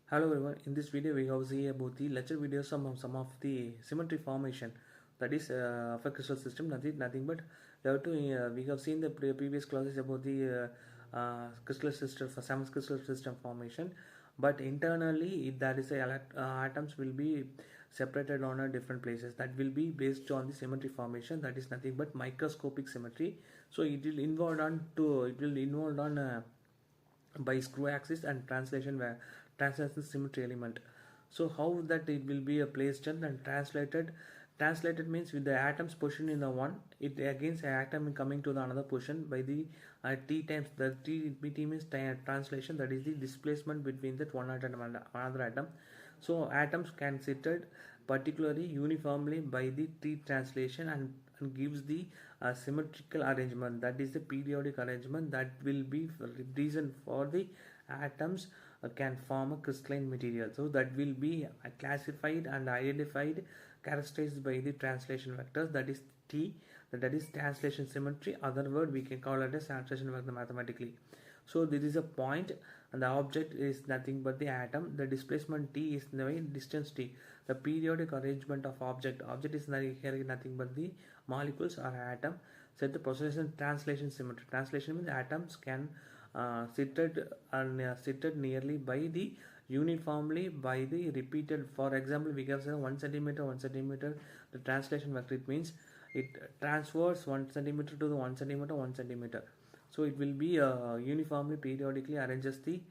Hello everyone, in this video we have see about the lecture videos some of the symmetry formation, that is of a crystal system. Nothing but we have seen the previous classes about the crystal system for some crystal system formation, but internally there is atoms will be separated on different places. That will be based on the symmetry formation, that is nothing but microscopic symmetry. So it will involve on by screw axis and translation symmetry element. So how that it will be placed and translated means with the atoms position in the one, it against an atom coming to the another position by the t times the t means translation, that is the displacement between that one atom and another atom. So atoms can sit particularly uniformly by the t translation and gives the symmetrical arrangement, that is the periodic arrangement that will be reason for the atoms can form a crystalline material. So that will be classified and identified, characterized by the translation vectors, that is t, that is translation symmetry. Other word we can call it as translation vector mathematically. So this is a point and the object is nothing but the atom. The displacement t is the distance t. The periodic arrangement of object is here nothing but the molecules or atom. Set the process translation symmetry. Translation means atoms can seated nearly by the uniformly by the repeated. For example, we can say 1 centimeter 1 centimeter. The translation vector, it means it transfers 1 centimeter to the 1 centimeter 1 centimeter. So it will be uniformly periodically arranges the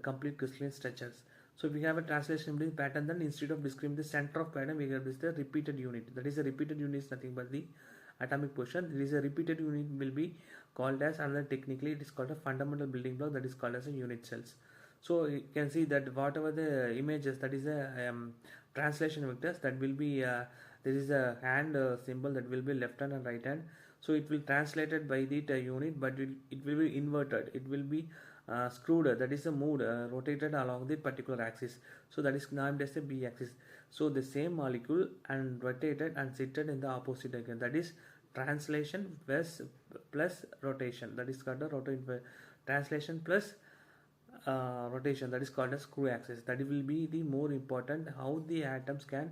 complete crystalline structures. So if we have a translation pattern, then instead of describing the center of pattern, we have this the repeated unit. That is, a repeated unit is nothing but the atomic position. There is a repeated unit will be called as, another technically it is called a fundamental building block, that is called as a unit cells. So you can see that whatever the images, that is a translation vectors, that will be there is a hand symbol that will be left hand and right hand. So it will translated by the unit, but it will be inverted. It will be screwed, that is a moved, rotated along the particular axis. So that is named as a b axis. So the same molecule and rotated and seated in the opposite again, that is translation plus rotation, that is called a translation plus rotation, that is called a screw axis. That will be the more important, how the atoms can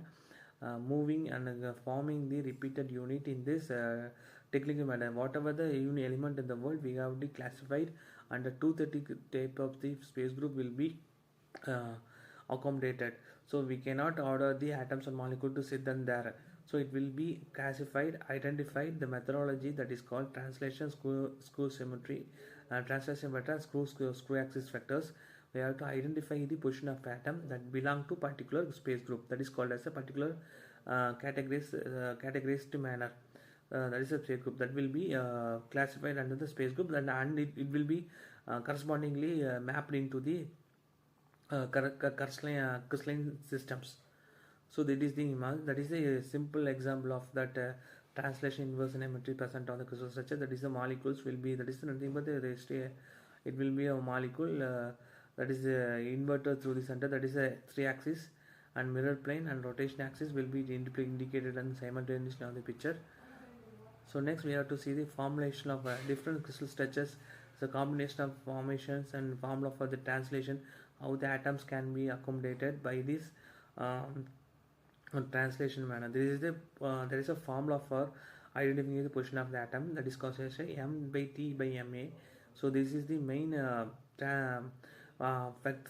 moving and forming the repeated unit in this technical manner. Whatever the unit element in the world, we have declassified under 230 type of the space group will be accommodated. So we cannot order the atoms and molecule to sit in there. So it will be classified, identified. The methodology that is called translation screw symmetry, translation vector, screw axis vectors. We have to identify the position of atom that belong to particular space group, that is called as a particular categorized manner. That is a space group that will be classified under the space group, and it will be correspondingly mapped into the crystalline systems. So that is the image. That is a simple example of that translation inversion symmetry present on the crystal structure. That is the molecules will be, that is nothing but the it will be a molecule that is inverted through the center, that is a 3-axis, and mirror plane and rotation axis will be indicated and simultaneously on the picture. So next we have to see the formulation of different crystal structures. The combination of formations and formula for the translation, how the atoms can be accommodated by this translation manner. There is a formula for identifying the position of the atom, that is called as m by t by ma. So this is the main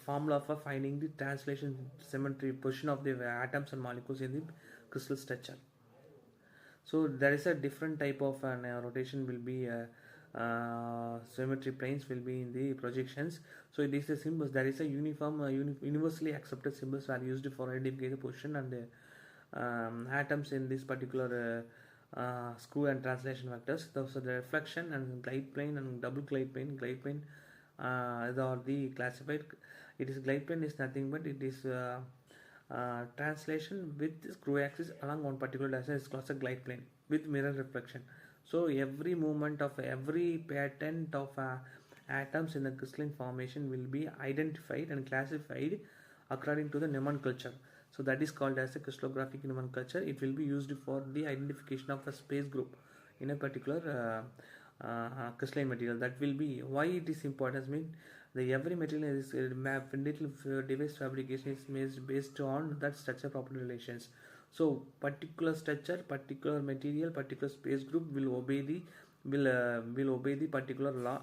formula for finding the translation symmetry position of the atoms and molecules in the crystal structure. So there is a different type of rotation will be symmetry planes will be in the projections. So it is a symbols. There is a universally accepted symbols are used for identifying the position and the atoms in this particular screw and translation vectors. So the reflection and glide plane and double glide plane are the classified. It is glide plane is nothing but it is translation with the screw axis along one particular direction is called a glide plane with mirror reflection. So every movement of every pattern of atoms in the crystalline formation will be identified and classified according to the nomenclature. So that is called as a crystallographic nomenclature. It will be used for the identification of a space group in a particular crystalline material. That will be why it is important. Mean The every material is device fabrication is based on that structure property relations. So particular structure, particular material, particular space group will obey the will obey the particular law,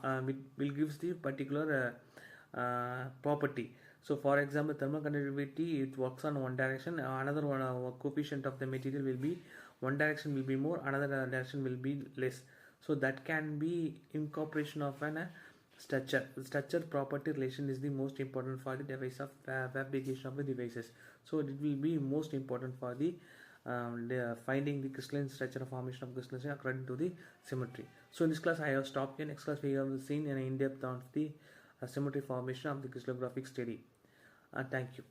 will gives the particular property. So for example, thermal conductivity, it works on one direction, another one coefficient of the material will be one direction will be more, another direction will be less. So that can be incorporation of an structure property relation is the most important for the device of fabrication of the devices. So it will be most important for the finding the crystalline structure formation of crystalline according to the symmetry. So in this class I have stopped here. Next class we have seen an in-depth on the symmetry formation of the crystallographic study. Thank you.